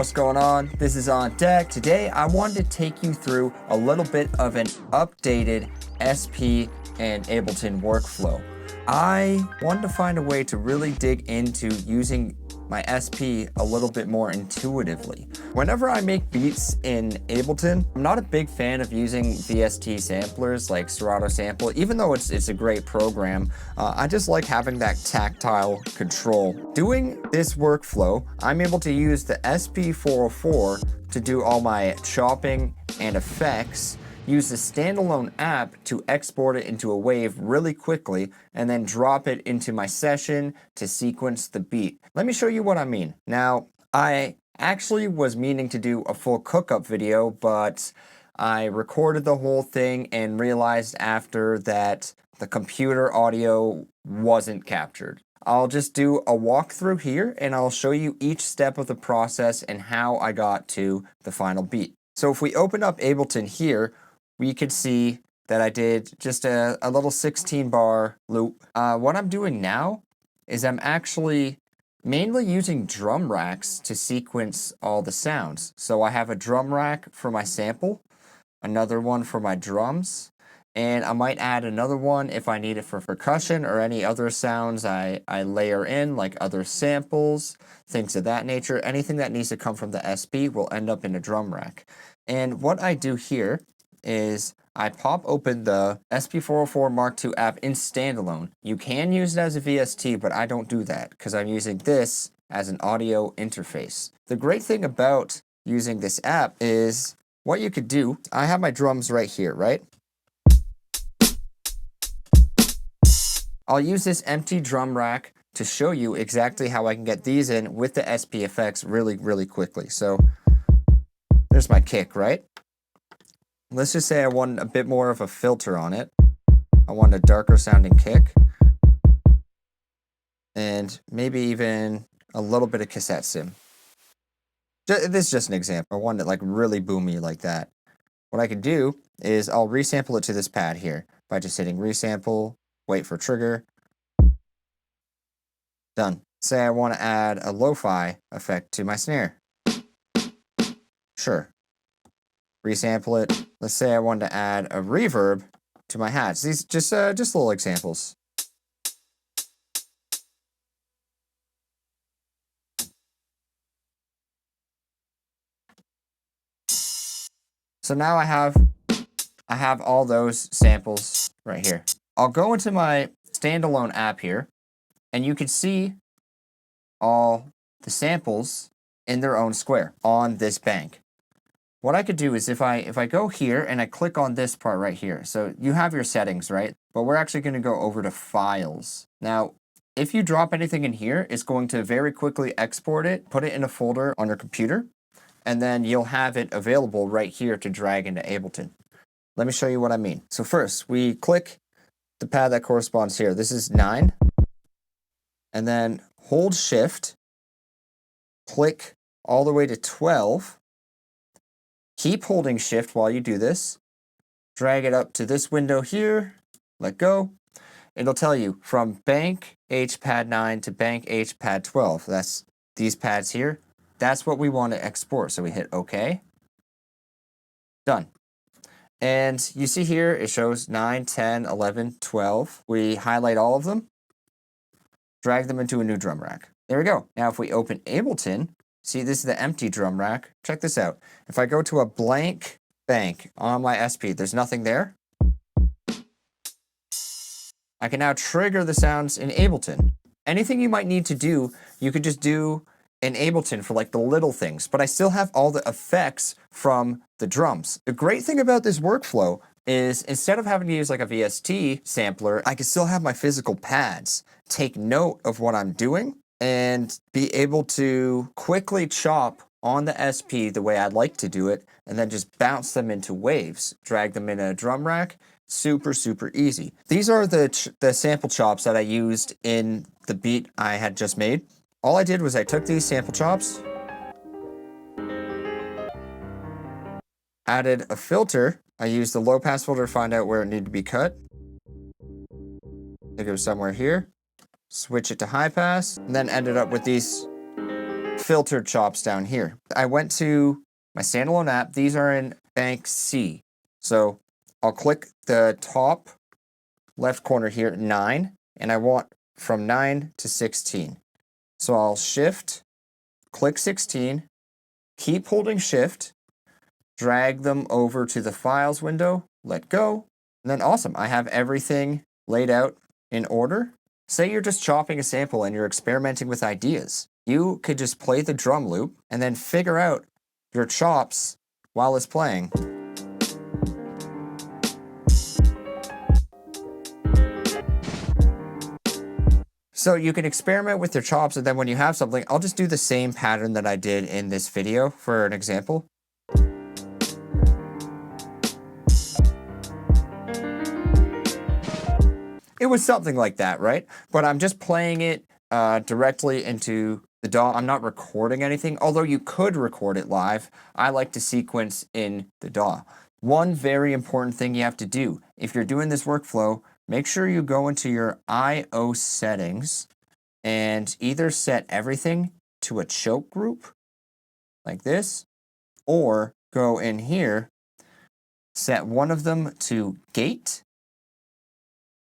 what's going on? This is OnDeck. Today I wanted to take you through a little bit of an updated SP and Ableton workflow. I wanted to find a way to really dig into using my SP a little bit more intuitively. Whenever I make beats in Ableton, I'm not a big fan of using VST samplers like Serato Sample, even though it's a great program. I just like having that tactile control. Doing this workflow, I'm able to use the SP-404 to do all my chopping and effects, use the standalone app to export it into a wave really quickly, and then drop it into my session to sequence the beat. Let me show you what I mean. Now, I actually was meaning to do a full cook-up video, but I recorded the whole thing and realized after that the computer audio wasn't captured. I'll just do a walkthrough here, and I'll show you each step of the process and how I got to the final beat. So if we open up Ableton here, we could see that I did just a little 16-bar loop. What I'm doing now is I'm actually mainly using drum racks to sequence all the sounds. So I have a drum rack for my sample, another one for my drums, and I might add another one if I need it for percussion or any other sounds I layer in, like other samples, things of that nature. Anything that needs to come from the SP will end up in a drum rack. And what I do here is I pop open the SP-404 Mark II app in standalone. You can use it as a VST, but I don't do that because I'm using this as an audio interface. The great thing about using this app is what you could do. I have my drums right here, right? I'll use this empty drum rack to show you exactly how I can get these in with the SP effects really, really quickly. So there's my kick, right? Let's just say I want a bit more of a filter on it. I want a darker sounding kick. And maybe even a little bit of cassette sim. This is just an example. I want it like really boomy like that. What I could do is I'll resample it to this pad here by just hitting resample, wait for trigger. Done. Say I want to add a lo-fi effect to my snare. Sure. Resample it. Let's say I wanted to add a reverb to my hats. These just little examples. So now I have all those samples right here. I'll go into my standalone app here, and you can see all the samples in their own square on this bank. What I could do is if I go here and I click on this part right here, so you have your settings, right? But we're actually going to go over to files. Now, if you drop anything in here, it's going to very quickly export it, put it in a folder on your computer, and then you'll have it available right here to drag into Ableton. Let me show you what I mean. So first, we click the pad that corresponds here. This is 9. And then hold Shift, click all the way to 12. Keep holding Shift while you do this. Drag it up to this window here. Let go. It'll tell you from bank H pad 9 to bank H pad 12. That's these pads here. That's what we want to export. So we hit OK. Done. And you see here it shows 9, 10, 11, 12. We highlight all of them. Drag them into a new drum rack. There we go. Now if we open Ableton, see, this is the empty drum rack. Check this out. If I go to a blank bank on my SP, there's nothing there. I can now trigger the sounds in Ableton. Anything you might need to do, you could just do in Ableton for like the little things, but I still have all the effects from the drums. The great thing about this workflow is instead of having to use like a VST sampler, I can still have my physical pads take note of what I'm doing and be able to quickly chop on the SP the way I'd like to do it, and then just bounce them into waves, drag them in a drum rack. Super, super easy. These are the sample chops that I used in the beat I had just made. All I did was I took these sample chops, added a filter. I used the low pass filter to find out where it needed to be cut. I think it was somewhere here. Switch it to high pass, and then ended up with these filtered chops down here. I went to my standalone app. These are in bank C. So I'll click the top left corner here, 9, and I want from 9 to 16. So I'll shift, click 16, keep holding shift, drag them over to the files window, let go, and then awesome, I have everything laid out in order. Say you're just chopping a sample and you're experimenting with ideas. You could just play the drum loop and then figure out your chops while it's playing. So you can experiment with your chops, and then when you have something, I'll just do the same pattern that I did in this video for an example. It was something like that, right? But I'm just playing it directly into the DAW. I'm not recording anything, although you could record it live. I like to sequence in the DAW. One very important thing you have to do, if you're doing this workflow, make sure you go into your I/O settings and either set everything to a choke group, like this, or go in here, set one of them to gate,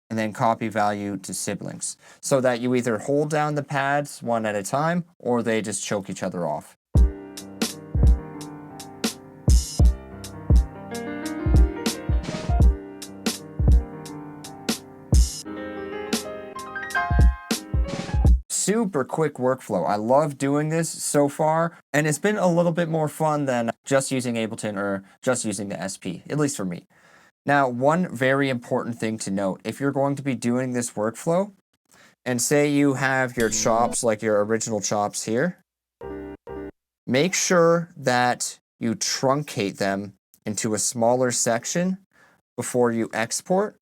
and then copy value to siblings, so that you either hold down the pads one at a time, or they just choke each other off. Super quick workflow. I love doing this so far, and it's been a little bit more fun than just using Ableton or just using the SP, at least for me. Now, one very important thing to note, if you're going to be doing this workflow, and say you have your chops, like your original chops here, make sure that you truncate them into a smaller section before you export.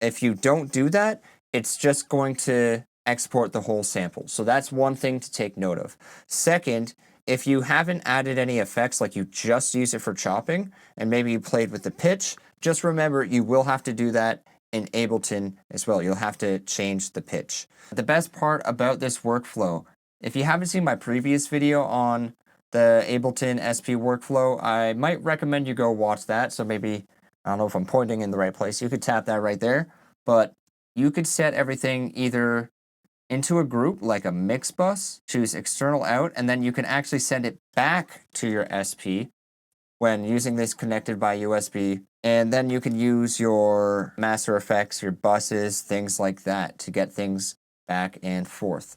If you don't do that, it's just going to export the whole sample. So that's one thing to take note of. Second, if you haven't added any effects, like you just use it for chopping, and maybe you played with the pitch, just remember you will have to do that in Ableton as well. You'll have to change the pitch. The best part about this workflow, if you haven't seen my previous video on the Ableton SP workflow, I might recommend you go watch that. So maybe, I don't know if I'm pointing in the right place, you could tap that right there, but you could set everything either into a group like a mix bus, choose external out, and then you can actually send it back to your SP when using this connected by USB. And then you can use your master effects, your buses, things like that to get things back and forth.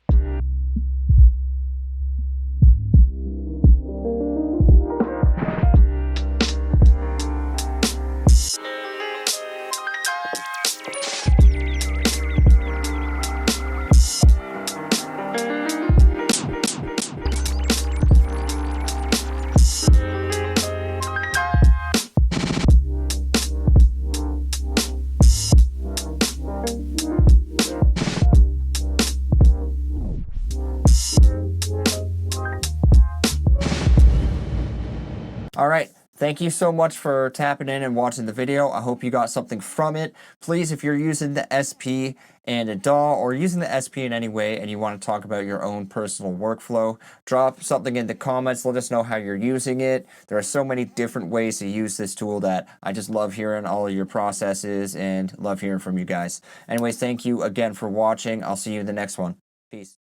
All right, thank you so much for tapping in and watching the video. I hope you got something from it. Please, if you're using the SP and a DAW or using the SP in any way and you want to talk about your own personal workflow, drop something in the comments. Let us know how you're using it. There are so many different ways to use this tool that I just love hearing all of your processes and love hearing from you guys. Anyways, thank you again for watching. I'll see you in the next one. Peace.